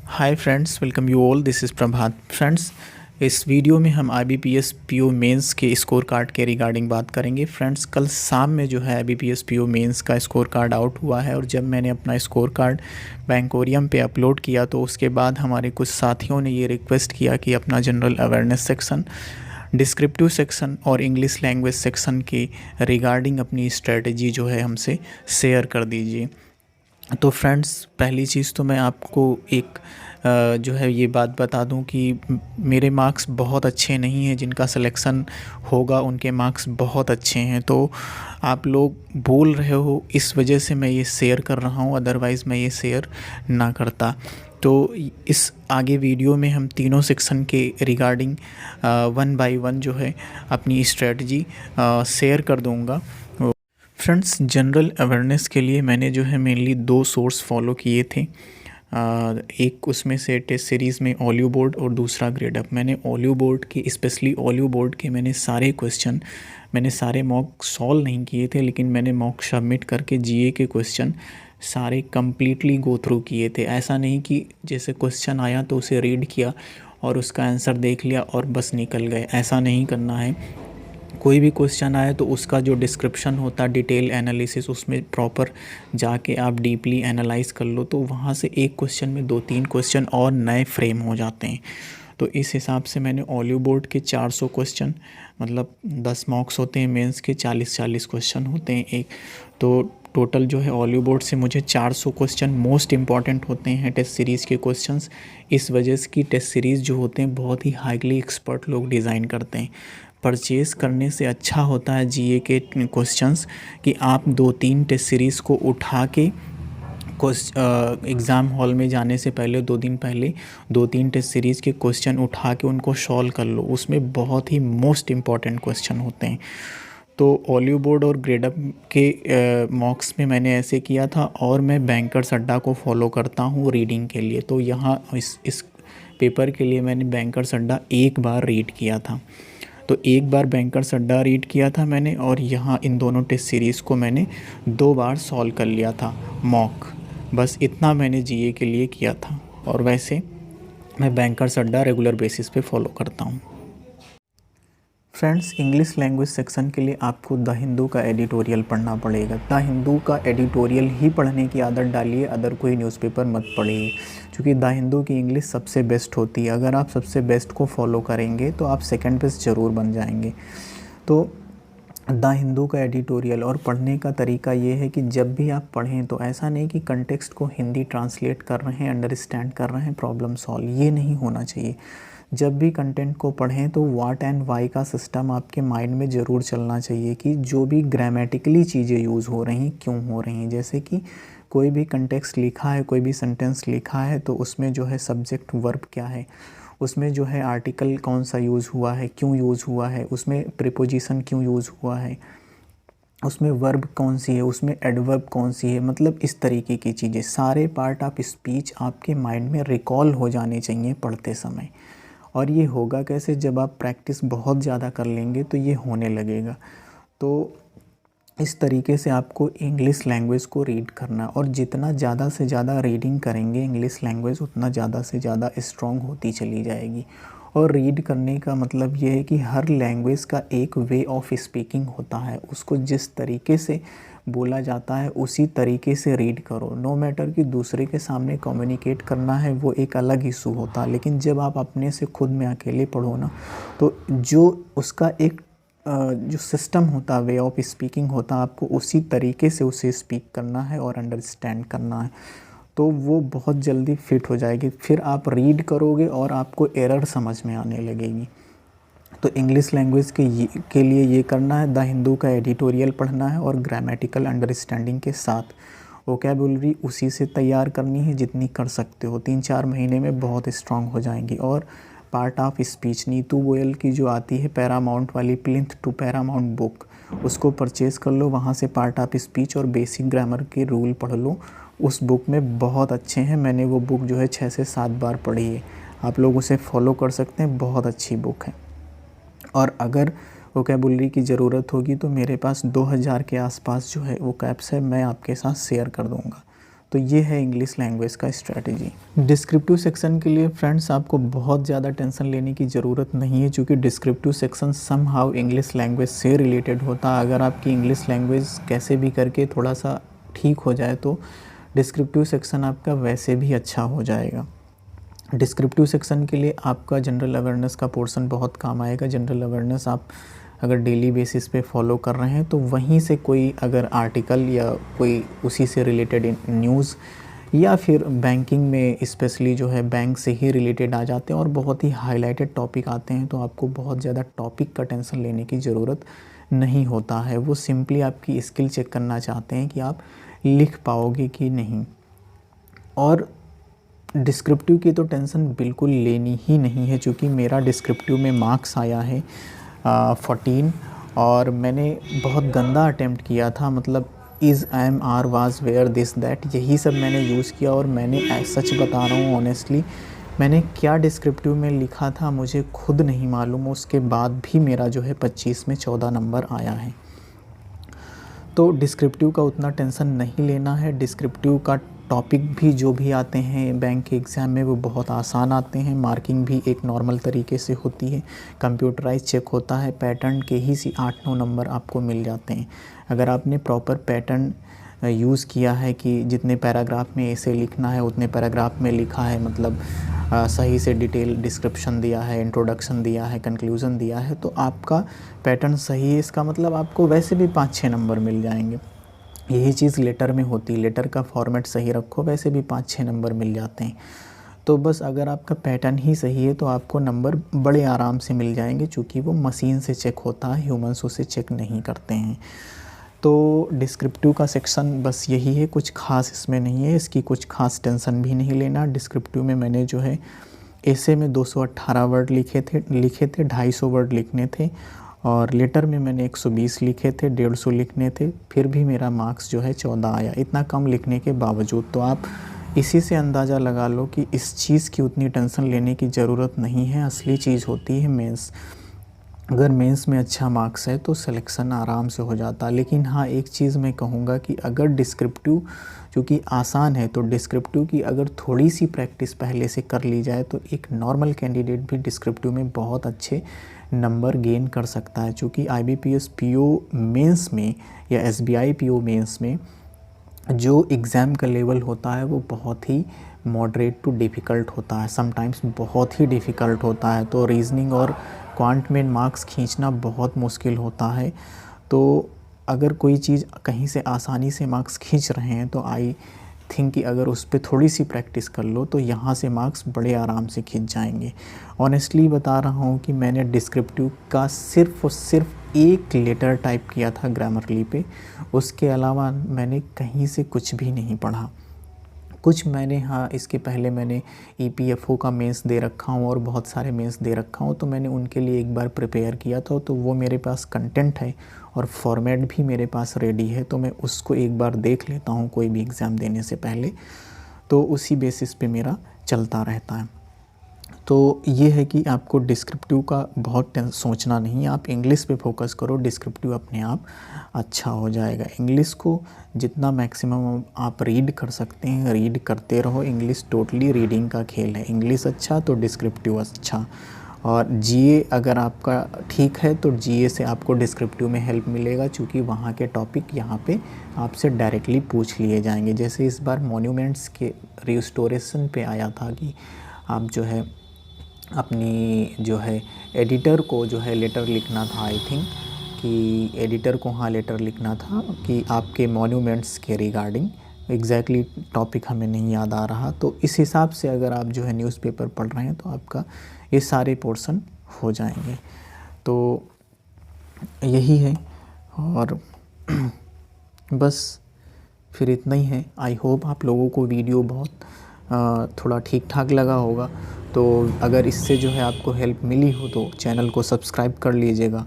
Hi friends, welcome you all. This is Prabhat. Friends, इस video में हम IBPS PO mains के score card के रिगार्डिंग बात करेंगे। फ्रेंड्स, कल शाम में जो है IBPS PO मेंस का स्कोर कार्ड आउट हुआ है और जब मैंने अपना स्कोर कार्ड बैंकोरियम पे अपलोड किया तो उसके बाद हमारे कुछ साथियों ने ये रिक्वेस्ट किया कि अपना general awareness section, descriptive section और इंग्लिश लैंग्वेज सेक्शन के रिगार्डिंग अपनी स्ट्रेटजी जो है हमसे शेयर कर दीजिए। तो फ्रेंड्स, पहली चीज़ तो मैं आपको एक जो है ये बात बता दूं कि मेरे मार्क्स बहुत अच्छे नहीं हैं। जिनका सिलेक्शन होगा उनके मार्क्स बहुत अच्छे हैं। तो आप लोग बोल रहे हो, इस वजह से मैं ये शेयर कर रहा हूँ, अदरवाइज़ मैं ये शेयर ना करता। तो इस आगे वीडियो में हम तीनों सेक्शन के रिगार्डिंग वन बाय वन जो है अपनी स्ट्रेटजी शेयर कर दूँगा। फ्रेंड्स, जनरल अवेयरनेस के लिए मैंने जो है मेनली दो सोर्स फॉलो किए थे। एक उसमें से टेस्ट सीरीज़ में ओलियो बोर्ड और दूसरा ग्रेड अप। मैंने ओलियो बोर्ड के, स्पेशली ओलियो बोर्ड के मैंने सारे क्वेश्चन, मैंने सारे मॉक सॉल्व नहीं किए थे, लेकिन मैंने मॉक सबमिट करके GA के क्वेश्चन सारे कम्प्लीटली गो थ्रू किए थे। ऐसा नहीं कि जैसे क्वेश्चन आया तो उसे रीड किया और उसका आंसर देख लिया और बस निकल गए। ऐसा नहीं करना है। कोई भी क्वेश्चन आए तो उसका जो डिस्क्रिप्शन होता है, डिटेल एनालिसिस, उसमें प्रॉपर जाके आप डीपली एनालाइज कर लो तो वहाँ से एक क्वेश्चन में 2-3 क्वेश्चन और नए फ्रेम हो जाते हैं। तो इस हिसाब से मैंने ओलियो बोर्ड के 400 क्वेश्चन, मतलब 10 मार्क्स होते हैं, मेंस के 40-40 क्वेश्चन होते हैं एक। तो टोटल जो है ओलियो बोर्ड से मुझे 400 क्वेश्चन मोस्ट इंपॉर्टेंट होते हैं टेस्ट सीरीज़ के क्वेश्चंस। इस वजह से कि टेस्ट सीरीज़ जो होते हैं बहुत ही हाईली एक्सपर्ट लोग डिज़ाइन करते हैं। परचेज़ करने से अच्छा होता है GA के क्वेश्चंस कि आप 2-3 टेस्ट सीरीज़ को उठा के एग्ज़ाम हॉल में जाने से पहले 2 दिन पहले 2-3 टेस्ट सीरीज़ के क्वेश्चन उठा के उनको सॉल्व कर लो। उसमें बहुत ही मोस्ट इम्पॉर्टेंट क्वेश्चन होते हैं। तो ओलियो बोर्ड और ग्रेड अप के मॉक्स में मैंने ऐसे किया था और मैं बैंकर्स अड्डा को फॉलो करता हूँ रीडिंग के लिए। तो यहाँ इस पेपर के लिए मैंने बैंकर्स अड्डा एक बार रीड किया था। तो एक बार बैंकर्स अड्डा रीड किया था मैंने, और यहाँ इन दोनों टेस्ट सीरीज़ को मैंने 2 बार सॉल्व कर लिया था मॉक। बस इतना मैंने GA के लिए किया था। और वैसे मैं बैंकर्स अड्डा रेगुलर बेसिस पे फॉलो करता हूँ। फ्रेंड्स, इंग्लिश लैंग्वेज सेक्शन के लिए आपको द हिंदू का एडिटोरियल पढ़ना पड़ेगा। द हिंदू का एडिटोरियल ही पढ़ने की आदत डालिए, अदर कोई न्यूज़पेपर मत पढ़िए, क्योंकि द हिंदू की इंग्लिश सबसे बेस्ट होती है। अगर आप सबसे बेस्ट को फॉलो करेंगे तो आप सेकंड बेस्ट ज़रूर बन जाएंगे। तो द हिंदू का एडिटोरियल और पढ़ने का तरीका ये है कि जब भी आप पढ़ें तो ऐसा नहीं कि कंटेक्स्ट को हिंदी ट्रांसलेट कर रहे हैं, अंडरस्टैंड कर रहे हैं, प्रॉब्लम सॉल्व, ये नहीं होना चाहिए। जब भी कंटेंट को पढ़ें तो व्हाट एंड वाई का सिस्टम आपके माइंड में ज़रूर चलना चाहिए कि जो भी ग्रामेटिकली चीज़ें यूज़ हो रही हैं क्यों हो रही हैं। जैसे कि कोई भी कंटेक्स्ट लिखा है, कोई भी सेंटेंस लिखा है तो उसमें जो है सब्जेक्ट वर्ब क्या है, उसमें जो है आर्टिकल कौन सा यूज़ हुआ है, क्यों यूज़ हुआ है, उसमें प्रीपोजिशन क्यों यूज़ हुआ है, उसमें वर्ब कौन सी है, उसमें एडवर्ब कौन सी है। मतलब इस तरीके की चीज़ें, सारे पार्ट ऑफ स्पीच आपके माइंड में रिकॉल हो जाने चाहिए पढ़ते समय। और ये होगा कैसे, जब आप प्रैक्टिस बहुत ज़्यादा कर लेंगे तो ये होने लगेगा। तो इस तरीके से आपको इंग्लिश लैंग्वेज को रीड करना, और जितना ज़्यादा से ज़्यादा रीडिंग करेंगे इंग्लिश लैंग्वेज उतना ज़्यादा से ज़्यादा स्ट्रॉन्ग होती चली जाएगी। और रीड करने का मतलब ये है कि हर लैंग्वेज का एक वे ऑफ स्पीकिंग होता है, उसको जिस तरीके से बोला जाता है उसी तरीके से रीड करो। नो मैटर कि दूसरे के सामने कम्युनिकेट करना है, वो एक अलग इशू होता है, लेकिन जब आप अपने से खुद में अकेले पढ़ो ना, तो जो उसका एक जो सिस्टम होता है, वे ऑफ स्पीकिंग होता है, आपको उसी तरीके से उसे स्पीक करना है और अंडरस्टैंड करना है, तो वो बहुत जल्दी फिट हो जाएगी। फिर आप रीड करोगे और आपको एरर समझ में आने लगेगी। तो इंग्लिश लैंग्वेज के लिए ये करना है, द हिंदू का एडिटोरियल पढ़ना है और ग्रामेटिकल अंडरस्टैंडिंग के साथ वोकैबुलरी उसी से तैयार करनी है जितनी कर सकते हो। 3-4 महीने में बहुत स्ट्रांग हो जाएंगी। और part of speech, Neetu Goyal की जो आती है पैरामाउंट वाली, प्लिंथ टू पैरामाउंट बुक, उसको परचेज़ कर लो। वहाँ से पार्ट ऑफ स्पीच और बेसिक ग्रामर के रूल पढ़ लो। उस बुक में बहुत अच्छे हैं, मैंने वो बुक जो है 6 से 7 बार पढ़ी है। आप लोग उसे फॉलो कर सकते हैं, बहुत अच्छी बुक है। और अगर वोकैबुलरी की ज़रूरत होगी तो मेरे पास 2000 के आसपास जो है वो कैप्स है, मैं आपके साथ शेयर कर दूंगा। तो ये है इंग्लिश लैंग्वेज का स्ट्रैटेजी। डिस्क्रिप्टिव सेक्शन के लिए फ्रेंड्स आपको बहुत ज़्यादा टेंशन लेने की ज़रूरत नहीं है, क्योंकि descriptive section somehow English language से रिलेटेड होता है। अगर आपकी इंग्लिश लैंग्वेज कैसे भी करके थोड़ा सा ठीक हो जाए तो डिस्क्रिप्टिव सेक्शन आपका वैसे भी अच्छा हो जाएगा। डिस्क्रिप्टिव सेक्शन के लिए आपका जनरल अवेयरनेस का पोर्शन बहुत काम आएगा। जनरल अवेयरनेस आप अगर डेली बेसिस पे फॉलो कर रहे हैं तो वहीं से कोई अगर आर्टिकल या कोई उसी से रिलेटेड न्यूज़ या फिर बैंकिंग में स्पेशली जो है बैंक से ही रिलेटेड आ जाते हैं और बहुत ही हाईलाइटेड टॉपिक आते हैं, तो आपको बहुत ज़्यादा टॉपिक का टेंशन लेने की ज़रूरत नहीं होता है। वो सिंपली आपकी स्किल चेक करना चाहते हैं कि आप लिख पाओगे कि नहीं। और डिस्क्रिप्टिव की तो टेंशन बिल्कुल लेनी ही नहीं है, क्योंकि मेरा डिस्क्रिप्टिव में मार्क्स आया है 14 और मैंने बहुत गंदा अटेम्प्ट किया था, मतलब is M R was where this that यही सब मैंने यूज़ किया। और मैंने सच बता रहा हूँ ऑनेस्टली, मैंने क्या डिस्क्रिप्टिव में लिखा था मुझे खुद नहीं मालूम। उसके बाद भी मेरा जो है 25 में 14 नंबर आया है। तो डिस्क्रिप्टिव का उतना टेंशन नहीं लेना है। डिस्क्रिप्टिव का टॉपिक भी जो भी आते हैं बैंक के एग्ज़ाम में वो बहुत आसान आते हैं। मार्किंग भी एक नॉर्मल तरीके से होती है, कंप्यूटराइज चेक होता है, पैटर्न के ही 8-9 नंबर आपको मिल जाते हैं। अगर आपने प्रॉपर पैटर्न यूज़ किया है कि जितने पैराग्राफ में ऐसे लिखना है उतने पैराग्राफ में लिखा है, मतलब सही से डिटेल डिस्क्रिप्शन दिया है, इंट्रोडक्शन दिया है, कंक्लूज़न दिया है, तो आपका पैटर्न सही है। इसका मतलब आपको वैसे भी 5-6 नंबर मिल जाएंगे। यही चीज़ लेटर में होती है, लेटर का फॉर्मेट सही रखो वैसे भी 5-6 नंबर मिल जाते हैं। तो बस अगर आपका पैटर्न ही सही है तो आपको नंबर बड़े आराम से मिल जाएंगे, क्योंकि वो मशीन से चेक होता है, ह्यूमंस उसे चेक नहीं करते हैं। तो डिस्क्रिप्टिव का सेक्शन बस यही है, कुछ ख़ास इसमें नहीं है, इसकी कुछ ख़ास टेंशन भी नहीं लेना। डिस्क्रिप्टिव में मैंने जो है ऐसे में 218 वर्ड लिखे थे 250 वर्ड लिखने थे, और लेटर में मैंने 120 लिखे थे, 150 लिखने थे, फिर भी मेरा मार्क्स जो है 14 आया, इतना कम लिखने के बावजूद। तो आप इसी से अंदाज़ा लगा लो कि इस चीज़ की उतनी टेंशन लेने की ज़रूरत नहीं है। असली चीज़ होती है मेंस। अगर मेंस में अच्छा मार्क्स है तो सिलेक्शन आराम से हो जाता है। लेकिन हाँ, एक चीज़ मैं कहूँगा कि अगर डिस्क्रिप्टिव चूँकि आसान है, तो डिस्क्रिप्टिव की अगर थोड़ी सी प्रैक्टिस पहले से कर ली जाए तो एक नॉर्मल कैंडिडेट भी डिस्क्रिप्टिव में बहुत अच्छे नंबर गेन कर सकता है। चूँकि IBPS PO मेंस में या SBI PO मेंस में जो एग्ज़ाम का लेवल होता है वो बहुत ही मॉडरेट टू डिफ़िकल्ट होता है, समटाइम्स बहुत ही डिफ़िकल्ट होता है। तो रीजनिंग और क्वांट में मार्क्स खींचना बहुत मुश्किल होता है। तो अगर कोई चीज़ कहीं से आसानी से मार्क्स खींच रहे हैं तो आई थिंक कि अगर उस पर थोड़ी सी प्रैक्टिस कर लो तो यहाँ से मार्क्स बड़े आराम से खींच जाएंगे। ऑनेस्टली बता रहा हूँ कि मैंने डिस्क्रिप्टिव का सिर्फ़ और सिर्फ एक लेटर टाइप किया था ग्रामरली पे, उसके अलावा मैंने कहीं से कुछ भी नहीं पढ़ा। कुछ मैंने हाँ, इसके पहले मैंने EPFO का मेंस दे रखा हूँ और बहुत सारे मेंस दे रखा हूँ, तो मैंने उनके लिए एक बार प्रिपेयर किया था, तो वो मेरे पास कंटेंट है और फॉर्मेट भी मेरे पास रेडी है। तो मैं उसको एक बार देख लेता हूँ कोई भी एग्ज़ाम देने से पहले, तो उसी बेसिस पे मेरा चलता रहता है। तो ये है कि आपको डिस्क्रिप्टिव का बहुत सोचना नहीं, आप इंग्लिश पे फोकस करो, डिस्क्रिप्टिव अपने आप अच्छा हो जाएगा। इंग्लिश को जितना मैक्सिमम आप रीड कर सकते हैं रीड करते रहो। इंग्लिश टोटली रीडिंग का खेल है। इंग्लिश अच्छा तो डिस्क्रिप्टिव अच्छा। और GA अगर आपका ठीक है तो GA से आपको डिस्क्रिप्टिव में हेल्प मिलेगा, क्योंकि वहाँ के टॉपिक यहाँ पे आपसे डायरेक्टली पूछ लिए जाएंगे। जैसे इस बार मॉन्यूमेंट्स के रिस्टोरेशन पे आया था कि आप जो है अपनी जो है एडिटर को जो है लेटर लिखना था, आई थिंक कि एडिटर को हाँ लेटर लिखना था कि आपके मॉन्यूमेंट्स के रिगार्डिंग। एग्जैक्टली टॉपिक हमें नहीं याद आ रहा। तो इस हिसाब से अगर आप जो है न्यूज़पेपर पढ़ रहे हैं तो आपका ये सारे पोर्शन हो जाएंगे। तो यही है और बस फिर इतना ही है। आई होप आप लोगों को वीडियो बहुत थोड़ा ठीक ठाक लगा होगा। तो अगर इससे जो है आपको हेल्प मिली हो तो चैनल को सब्सक्राइब कर लीजिएगा